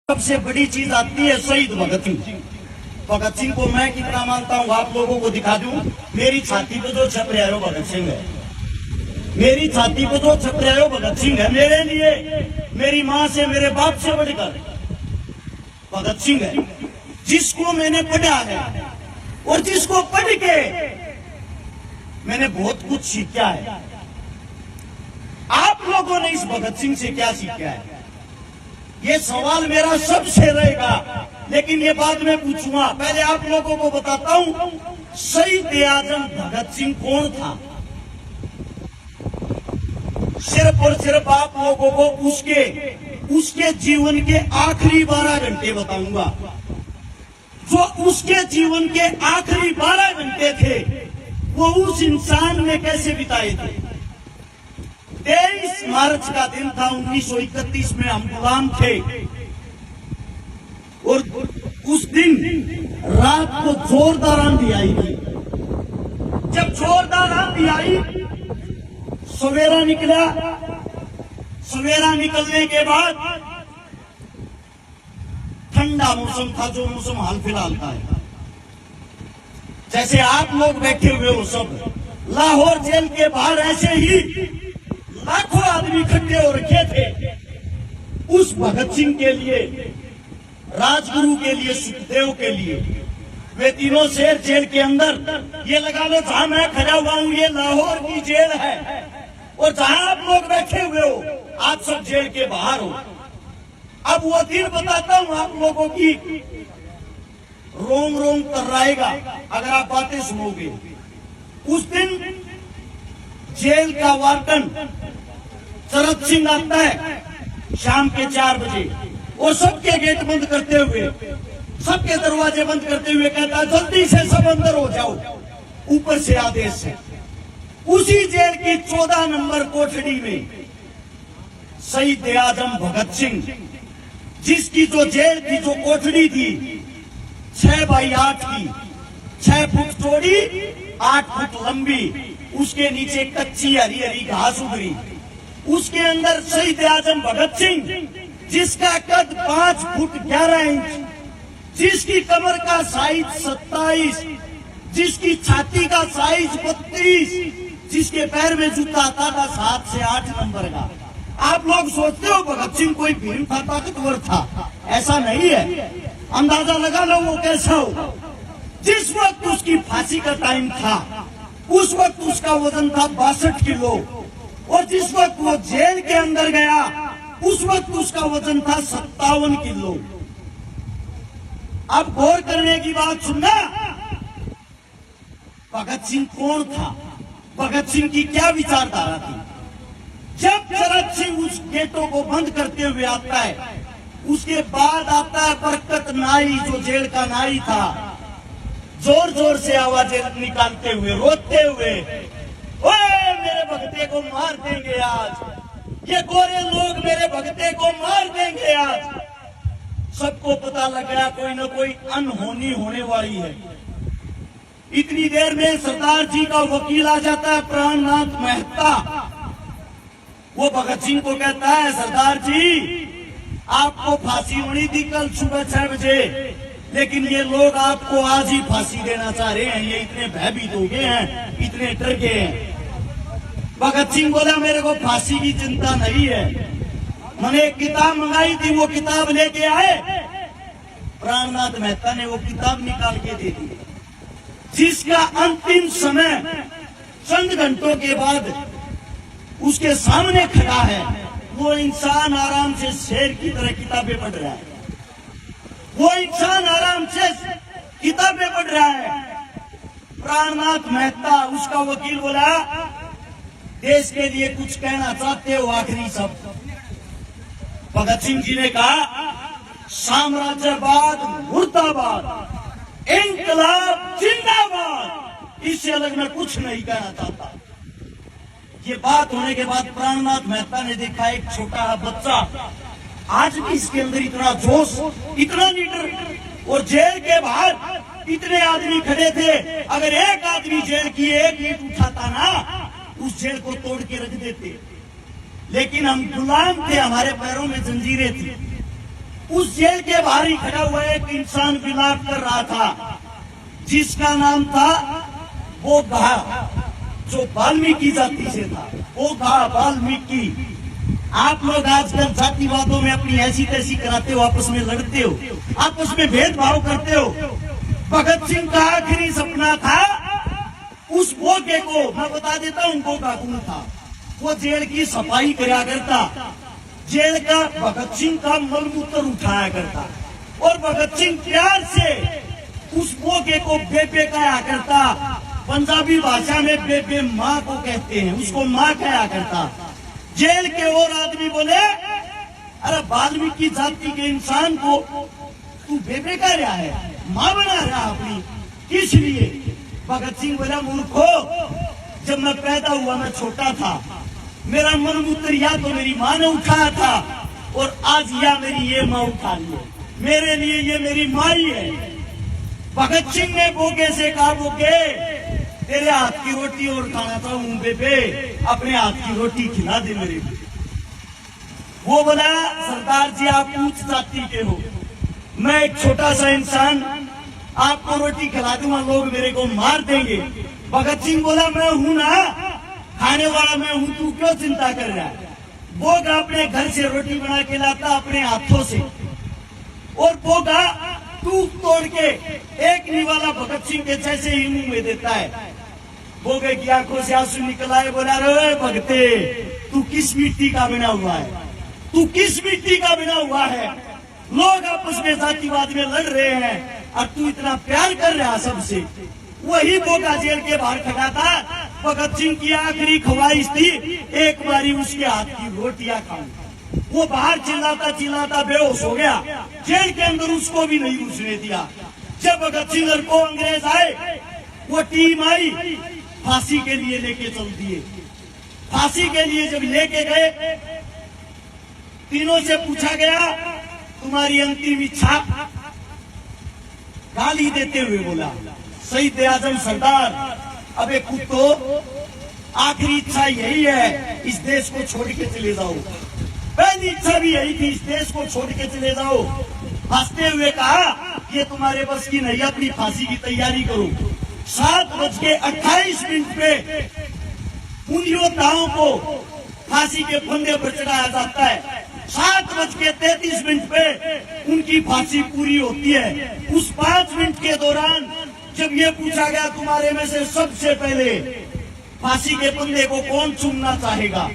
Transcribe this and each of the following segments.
सबसे बड़ी चीज आती है शहीद भगत सिंह। भगत सिंह को मैं कितना मानता हूँ आप लोगों को दिखा दूं। मेरी छाती पे जो छप रहा है वो भगत सिंह है। मेरी छाती पे जो छप रहा है वो भगत सिंह है। मेरे लिए मेरी माँ से मेरे बाप से बढ़कर भगत सिंह है, जिसको मैंने पढ़ा है और जिसको पढ़ के मैंने बहुत कुछ सीखा है। आप लोगों ने इस भगत सिंह से क्या सीखा है, ये सवाल मेरा सबसे रहेगा, लेकिन ये बाद में पूछूंगा। पहले आप लोगों को बताता हूं शहीद आजम भगत सिंह कौन था। सिर्फ और सिर्फ आप लोगों को उसके जीवन के आखिरी 12 घंटे बताऊंगा। जो उसके जीवन के आखिरी 12 घंटे थे वो उस इंसान ने कैसे बिताए थे। 23 मार्च का दिन था 1931 में, हम गुलाम थे और उस दिन रात को जोरदार आंधी आई थी। जब जोरदार आंधी आई, सवेरा निकला। सवेरा निकलने के बाद ठंडा मौसम था, जो मौसम हाल फिलहाल का है। जैसे आप लोग बैठे हुए हो सब, लाहौर जेल के बाहर ऐसे ही लाखों आदमी इकट्ठे हो रखे थे उस भगत सिंह के लिए, राजगुरु के लिए, सुखदेव के लिए। वे तीनों शेर जेल के अंदर, ये लगा लो जहां मैं खड़ा हुआ हूं ये लाहौर की जेल है, और जहां आप लोग बैठे हुए हो आप सब जेल के बाहर हो। अब वो दिन बताता हूं आप लोगों की, रोम रोम तर्राएगा अगर आप बातें सुनोगे। उस दिन जेल का वार्डन शरद सिंह आता है शाम के 4 बजे और सबके गेट बंद करते हुए, सबके दरवाजे बंद करते हुए कहता है जल्दी से सब अंदर हो जाओ, ऊपर से आदेश है। उसी जेल की 14 नंबर कोठड़ी में शहीद आजम भगत सिंह, जिसकी जो जेल की जो कोठड़ी थी 6 बाई 8 की, 6 फुट चौड़ी 8 फुट लंबी, उसके नीचे कच्ची हरी हरी घास उगरी, उसके अंदर शहीद आजम भगत सिंह, जिसका कद 5 फुट 11 इंच, जिसकी कमर का साइज 27, जिसकी छाती का साइज 32, जिसके पैर में जूता आता था 7 से 8 नंबर का। आप लोग सोचते हो भगत सिंह कोई भीम था, ताकतवर था, ऐसा नहीं है। अंदाजा लगा लो वो कैसा हो। जिस वक्त उसकी फांसी का टाइम था उस वक्त उसका वजन था 62 किलो, और जिस वक्त वो जेल के अंदर गया उस वक्त उसका वजन था 57 किलो। अब गौर करने की बात सुनना, भगत सिंह कौन था, भगत सिंह की क्या विचारधारा थी। जब शरद सिंह उस गेटों को बंद करते हुए आता है, उसके बाद आता है बरकत नाई, जो जेल का नाई था, जोर जोर से आवाजें निकालते हुए, रोते हुए, ओए मेरे भगते को मार देंगे आज, ये गोरे लोग मेरे भगते को मार देंगे आज। सबको पता लग गया कोई न कोई अनहोनी होने वाली है। इतनी देर में सरदार जी का वकील आ जाता है, प्राणनाथ मेहता। वो भगत सिंह को कहता है सरदार जी आपको फांसी होनी थी कल सुबह 6 बजे, लेकिन ये लोग आपको आज ही फांसी देना चाह रहे हैं, ये इतने भयभीत हो गए हैं, इतने डर गए हैं। भगत सिंह बोला मेरे को फांसी की चिंता नहीं है, मैंने एक किताब मंगाई थी, वो किताब लेके आए। प्राणनाथ मेहता ने वो किताब निकाल के दे दी, जिसका अंतिम समय चंद घंटों के बाद उसके सामने खड़ा है। वो इंसान आराम से शेर की तरह किताबें पढ़ रहा है, वो इंसान आराम से किताबें पढ़ रहा है। प्राणनाथ मेहता, उसका वकील, बोला देश के लिए कुछ कहना चाहते हो आखिरी शब्द। भगत सिंह जी ने कहा साम्राज्यवाद मुर्दाबाद, इंकलाब जिंदाबाद, इससे अलग मैं कुछ नहीं कहना चाहता। ये बात होने के बाद प्राणनाथ मेहता ने देखा एक छोटा बच्चा, आज भी इसके अंदर इतना जोश, इतना लीडर, और जेल के बाहर इतने आदमी खड़े थे। अगर एक आदमी जेल की एक ईंट उठाता ना, उस जेल को तोड़ के रख देते। लेकिन हम गुलाम थे, हमारे पैरों में जंजीरें थी। उस जेल के बाहर ही खड़ा हुआ एक इंसान विलाप कर रहा था, जिसका नाम था बोगा, जो वाल्मीकि जाति से था। बोगा वाल्मीकि। आप लोग आजकल जातिवादों में अपनी ऐसी तैसी कराते हो, आपस में लड़ते हो, आपस में भेदभाव करते हो। भगत सिंह का आखिरी सपना था उस बोगे को, मैं बता देता हूं बोगा कौन था। वो जेल की सफाई करा करता, जेल का भगत सिंह का मलमूत्र उठाया करता, और भगत सिंह प्यार से उस बोगे को बेबे कहा करता। पंजाबी भाषा में बेबे माँ को कहते हैं, उसको माँ कहा करता। जेल के और आदमी बोले, अरे वाल्मीकि जाति के इंसान को तू बेबे कह रहा है, माँ बना रहा अपनी, किस लिए? भगत सिंह बोला, मूर्खो, जब मैं पैदा हुआ मैं छोटा था, मेरा मलमूत्र या तो मेरी माँ ने उठाया था, और आज या मेरी ये माँ उठा रही है, मेरे लिए ये मेरी माँ ही है। भगत सिंह ने बोगे से कहा, बोगे तेरे हाथ की रोटी और खाना चाहूं बेबे, अपने हाथ की रोटी खिला दे मेरे को। वो बोला, सरदार जी आप उच्च जाति के हो, मैं एक छोटा सा इंसान, आपको रोटी खिला दूंगा, लोग मेरे को मार देंगे। भगत सिंह बोला, मैं हूं ना, खाने वाला मैं हूं, तू क्यों चिंता कर रहा है? बोगा अपने घर से रोटी बना के लाता अपने हाथों से, और बोगा टूक तोड़ के एक निवाला भगत सिंह के जैसे ही मुंह में देता है। बोगे की आंखों से आंसू निकल आए। बोला, रे भगते, तू किस मिट्टी का बना हुआ है? तू किस मिट्टी का बना हुआ है? लोग आपस में जातिवाद में लड़ रहे हैं और तू इतना प्यार कर रहा है सबसे। वही बोगा जेल के बाहर खड़ा था। भगत सिंह की आखिरी ख्वाहिश थी एक बारी उसके हाथ की रोटियां खाऊं। वो बाहर चिल्लाता चिल्लाता बेहोश हो गया, जेल के अंदर उसको भी नहीं घुसने दिया। जब भगत सिंह को अंग्रेज आए, वो टीम आई, फांसी के लिए लेके चल दिए। फांसी के लिए जब लेके गए, तीनों से पूछा गया, तुम्हारी अंतिम इच्छा? गाली देते हुए बोला, शहीद आजम सरदार, अबे कुत्तो, आखिरी इच्छा यही है, इस देश को छोड़ के चले जाओ। पहली इच्छा भी यही थी, इस देश को छोड़ के चले जाओ। हंसते हुए कहा, ये तुम्हारे बस की नहीं, अपनी फांसी की तैयारी करो। 7:28 पे उन योद्धाओं को फांसी के फंदे पर चढ़ाया जाता है। 7:33 पे उनकी फांसी पूरी होती है। उस 5 मिनट के दौरान जब ये पूछा गया, तुम्हारे में से सबसे पहले फांसी के फंदे को कौन चूमना चाहेगा,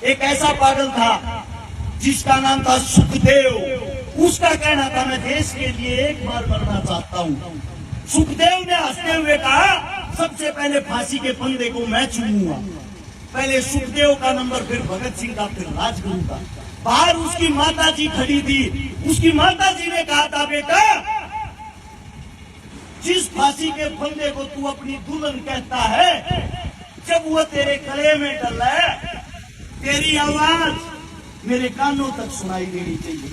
एक ऐसा पागल था जिसका नाम था सुखदेव। उसका कहना था, मैं देश के लिए एक बार मरना चाहता हूँ। सुखदेव ने हंसते हुए कहा, सबसे पहले फांसी के फंदे को मैं चूमूंगा। पहले सुखदेव का नंबर, फिर भगत सिंह का, फिर राजगुरु का। बाहर उसकी माता जी खड़ी थी। उसकी माता जी ने कहा था, बेटा, जिस फांसी के फंदे को तू अपनी दुल्हन कहता है, जब वो तेरे गले में डला है, तेरी आवाज मेरे कानों तक सुनाई देनी चाहिए।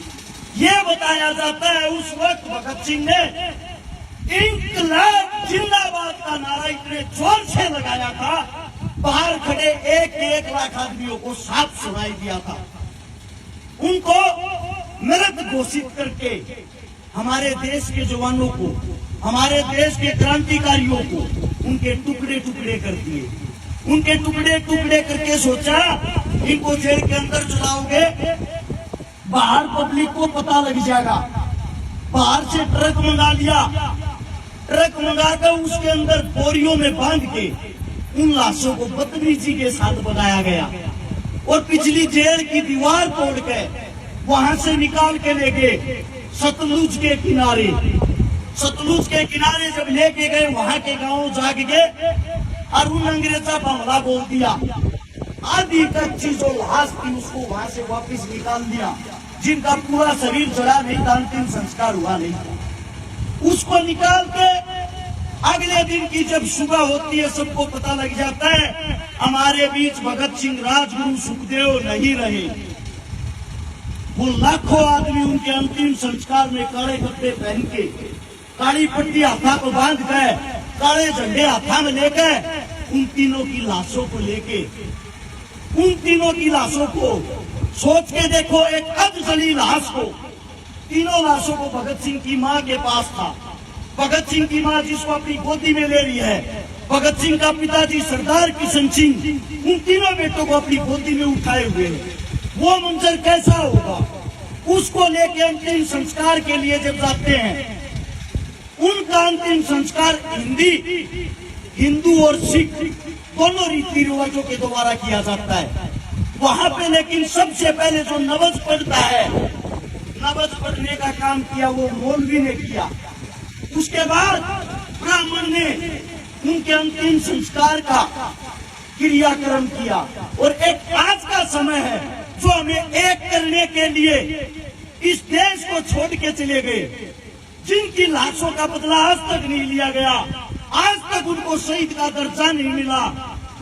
ये बताया जाता है उस वक्त भगत सिंह ने इंकलाब जिंदाबाद का नारा इतने जोर से लगाया था, बाहर खड़े 1 लाख आदमियों को साफ सुनाई दिया था। उनको मृत घोषित करके हमारे देश के जवानों को, हमारे देश के क्रांतिकारियों को उनके टुकड़े टुकड़े कर दिए। उनके टुकड़े टुकड़े करके सोचा, इनको जेल के अंदर चलाओगे, बाहर पब्लिक को पता लग जाएगा। बाहर से ट्रक मंगा लिया, ट्रक मंगाकर उसके अंदर बोरियों में बांध के उन लाशों को बदतमीजी के साथ बनाया गया, और पिछली जेल की दीवार तोड़ के वहां से निकाल के ले गए सतलुज के किनारे। सतलुज के किनारे जब लेके गए, वहां के गांव जाग गए और उन अंग्रेजा हमला बोल दिया। आधी कच्ची जो लाश थी उसको वहां से वापस निकाल दिया, जिनका पूरा शरीर जला नहीं था, अंतिम संस्कार हुआ नहीं था। उसको निकाल के अगले दिन की जब सुबह होती है, सबको पता लग जाता है हमारे बीच भगत सिंह, राजगुरु, सुखदेव नहीं रहे। वो लाखों आदमी उनके अंतिम संस्कार में काले कपड़े पहन के, काली पट्टी हाथा को बांध कर, काले झंडे हाथा में लेकर उन तीनों की लाशों को लेके, उन तीनों की लाशों को सोच के देखो, एक अधजली लाश को तीनों लाशों को भगत सिंह की मां के पास था। भगत सिंह की मां जिसको अपनी गोदी में ले रही है, भगत सिंह का पिताजी सरदार किशन सिंह, उन तीनों बेटों को अपनी गोदी में उठाए हुए हैं। वो मंजर कैसा होगा? उसको लेके अंतिम संस्कार के लिए जब जाते हैं, उनका अंतिम संस्कार हिंदू और सिख दोनों रीति रिवाजों के द्वारा किया जाता है वहां पे। लेकिन सबसे पहले जो नवज पढ़ता है, नवज पढ़ने का काम किया वो मौलवी ने किया। उसके बाद ब्राह्मण ने उनके अंतिम संस्कार का क्रियाक्रम किया। और एक आज का समय है जो हमें एक करने के लिए इस देश को छोड़ के चले गए, जिनकी लाशों का बदला आज तक नहीं लिया गया, आज तक उनको शहीद का दर्जा नहीं मिला,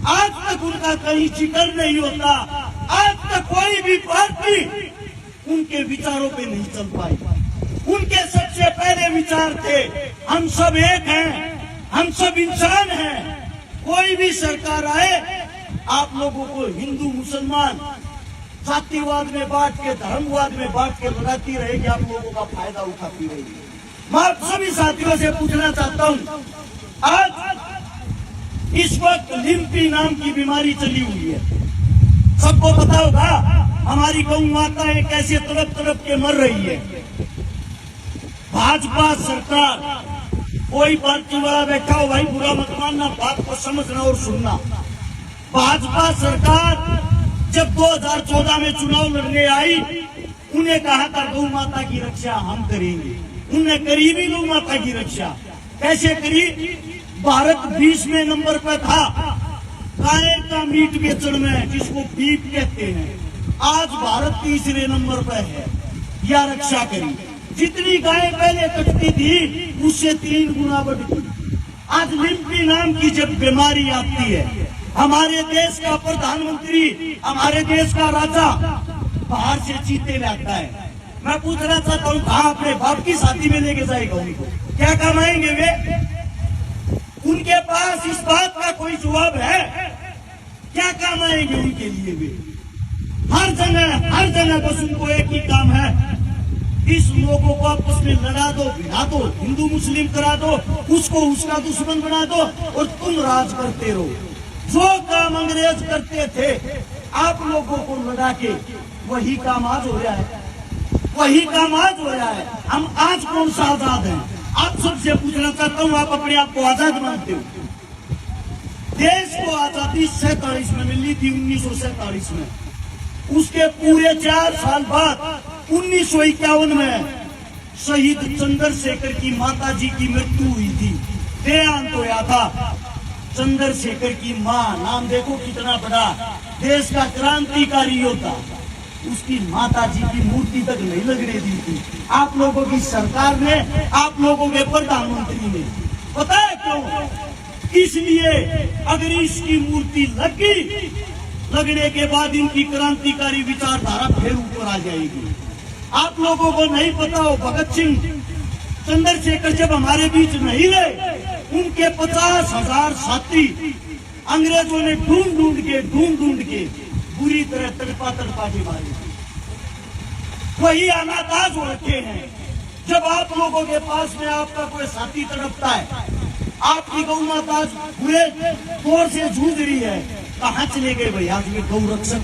आज तक उनका कहीं जिक्र नहीं होता, आज तक कोई भी पार्टी उनके विचारों पे नहीं चल पाई। उनके सबसे पहले विचार थे हम सब एक हैं, हम सब इंसान हैं। कोई भी सरकार आए आप लोगों को हिंदू मुसलमान जातिवाद में बांट के, धर्मवाद में बांट के लगाती रहेगी, आप लोगों का फायदा उठाती रहेगी। मैं आप सभी साथियों से पूछना चाहता हूं, आज इस वक्त लिम्पी नाम की बीमारी चली हुई है। सबको पता होगा हमारी गौ माताएं कैसे तड़प तड़प के मर रही है। भाजपा सरकार, कोई पार्टी वाला बैठा हो भाई बुरा मत मानना, बात को समझना और सुनना। भाजपा सरकार जब 2014 में चुनाव लड़ने आई, उन्हें कहा था गौ माता की रक्षा हम करेंगे। उन्होंने करी भी गौ माता की रक्षा। कैसे करी? भारत 20वें नंबर पर था गाय का मीट बेचने में, जिसको बीफ कहते हैं। आज भारत 3रे नंबर पर है। या रक्षा करी, जितनी गाय पहले कटती थी उससे 3 गुना बढ़ गई। आज लिम्पी नाम की जब बीमारी आती है, हमारे देश का प्रधानमंत्री, हमारे देश का राजा बाहर से चीते लाता है। मैं पूछना चाहता हूँ कहाँ अपने बाप की शादी में लेके जाएगा उनको? क्या कमाएंगे वे? उनके पास इस बात का कोई जवाब है? क्या काम आएंगे उनके लिए वे? हर जगह बस उनको एक ही काम है, इस लोगों को आपस में लड़ा दो, भिड़ा दो, हिंदू मुस्लिम करा दो, उसको उसका दुश्मन बना दो और तुम राज करते रहो। जो काम अंग्रेज करते थे आप लोगों को लड़ा के, वही काम आज हो रहा है, वही काम आज हो रहा है। हम आज कौन सा आजाद हैं? आप सबसे पूछना चाहता हूँ, आप अपने आप को आजाद मानते हो? देश को आजादी 47 में मिली थी, 1947 में। उसके पूरे 4 साल बाद 1951 में शहीद चंद्रशेखर की माता जी की मृत्यु हुई थी, देहांत होया था। चंद्रशेखर की मां, नाम देखो कितना बड़ा, देश का क्रांतिकारी योद्धा, उसकी माता जी की मूर्ति तक नहीं लगने दी थी आप लोगों की सरकार ने, आप लोगों के प्रधानमंत्री ने। पता है क्यों? इसलिए अगर इसकी मूर्ति लगी, लगने के बाद इनकी क्रांतिकारी विचारधारा फिर ऊपर आ जाएगी। आप लोगों को नहीं पता हो, भगत सिंह चंद्रशेखर जब हमारे बीच नहीं रहे, उनके 50,000 साथी अंग्रेजों ने ढूंढ के बुरी तरह तड़पा के मारे। वही अनाथ हो रखे हैं। जब आप लोगों के पास में आपका कोई साथी तड़पता है, आपकी गौ माता बुरे दौर से जूझ रही है, कहाँ चले गए भाई आज वे गौ रक्षक?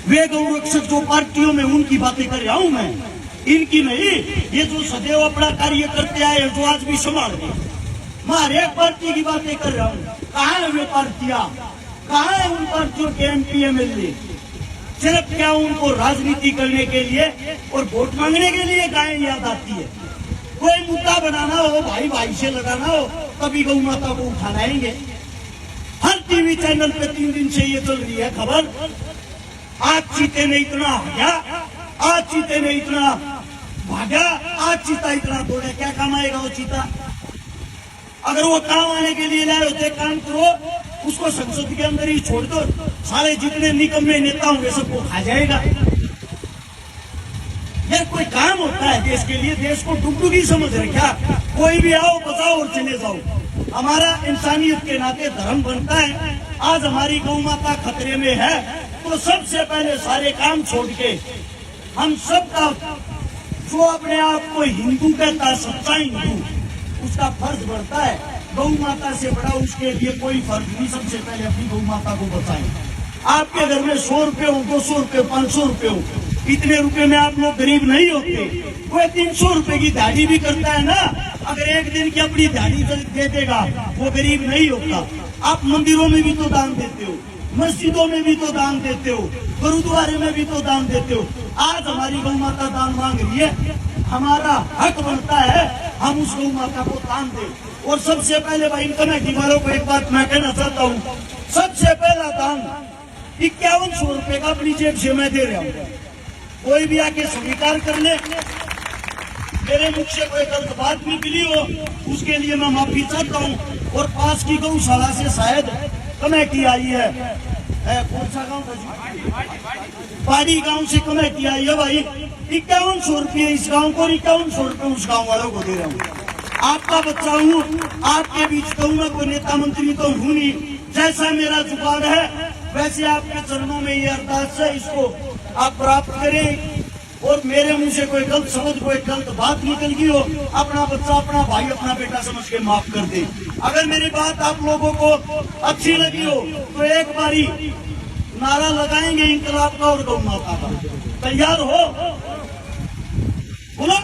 वे गौ रक्षक जो पार्टियों में, उनकी बातें कर रहा हूं मैं, इनकी नहीं। ये जो सदैव अपना कार्य करते आए, जो आज भी संभाल गए, मैं हर एक पार्टी की बातें कर रहा हूँ। कहाँ है वे पार्टियां? कहाँ है उन पार्टियों के MP MLA? सिर्फ क्या उनको राजनीति करने के लिए और वोट मांगने के लिए गाय याद आती है? कोई मुद्दा बनाना हो, भाई से लड़ाना हो, तभी गौ माता को उठाना आएंगे। हर टीवी चैनल पे 3 दिन से ये चल रही है खबर, आज चीते ने इतना भागा, आज चीते ने इतना भागा, आज चीता इतना दौड़े। क्या काम आएगा वो चीता? अगर वो काम आने के लिए लाए होते, काम करो, उसको संसद के अंदर ही छोड़ दो, सारे जितने निकम्मे नेता होंगे सबको खा जाएगा। यार कोई काम होता है देश के लिए, देश को डुगडुगी समझ रहे क्या? कोई भी आओ, बताओ और चले जाओ। हमारा इंसानियत के नाते धर्म बनता है। आज हमारी गौ माता खतरे में है, तो सबसे पहले सारे काम छोड़ के हम सबका जो अपने आप को हिंदू कहता है, सच्चा हिंदू, उसका फर्ज बढ़ता है गौ माता से बड़ा उसके लिए कोई फर्ज नहीं। सबसे पहले अपनी गौ माता को बचाएं। आपके घर में 100 रुपए हो, 200 रुपए, 500 रुपए हो, इतने रुपए में आप लोग गरीब नहीं होते। वो 300 रुपए की दिहाड़ी भी करता है ना, अगर एक दिन की अपनी दिहाड़ी दे देगा वो गरीब नहीं होता। आप मंदिरों में भी तो दान देते हो, मस्जिदों में भी तो दान देते हो, गुरुद्वारे में भी तो दान देते हो। आज हमारी गौ माता दान मांग रही है, हमारा हक बनता है हम उस गौ माता को दान दें। और सबसे पहले भाई कमेटी वालों को एक बात मैं कहना चाहता हूँ, सबसे पहला दान 5100 रुपए का अपनी जेब से मैं दे रहा हूँ। कोई भी आके स्वीकार कर ले, मेरे मुख से कोई गलत बात निकली हो उसके लिए मैं माफी चाहता हूँ। और पास की गौशाला से शायद कमेटी आई है, कौन सा गाँव था, पाड़ी गांव से कमेटी आई है भाई। 5100 रुपये इस गांव को, 5100 रुपये उस गांव वालों को दे रहा हूँ। आपका बच्चा हूँ, आपके बीच कहूँ मैं कोई नेता मंत्री तो हूँ नहीं। जैसा मेरा जुगाड़ है वैसे आपके चरणों में ये अरदास है, इसको आप प्राप्त करें। और मेरे मुंह से कोई गलत शब्द, कोई गलत बात निकल गई हो, अपना बच्चा, अपना भाई, अपना बेटा समझ के माफ कर दे। अगर मेरी बात आप लोगों को अच्छी लगी हो तो एक बारी नारा लगाएंगे इंकलाब का और गौ माता का। तैयार हो? बोलो।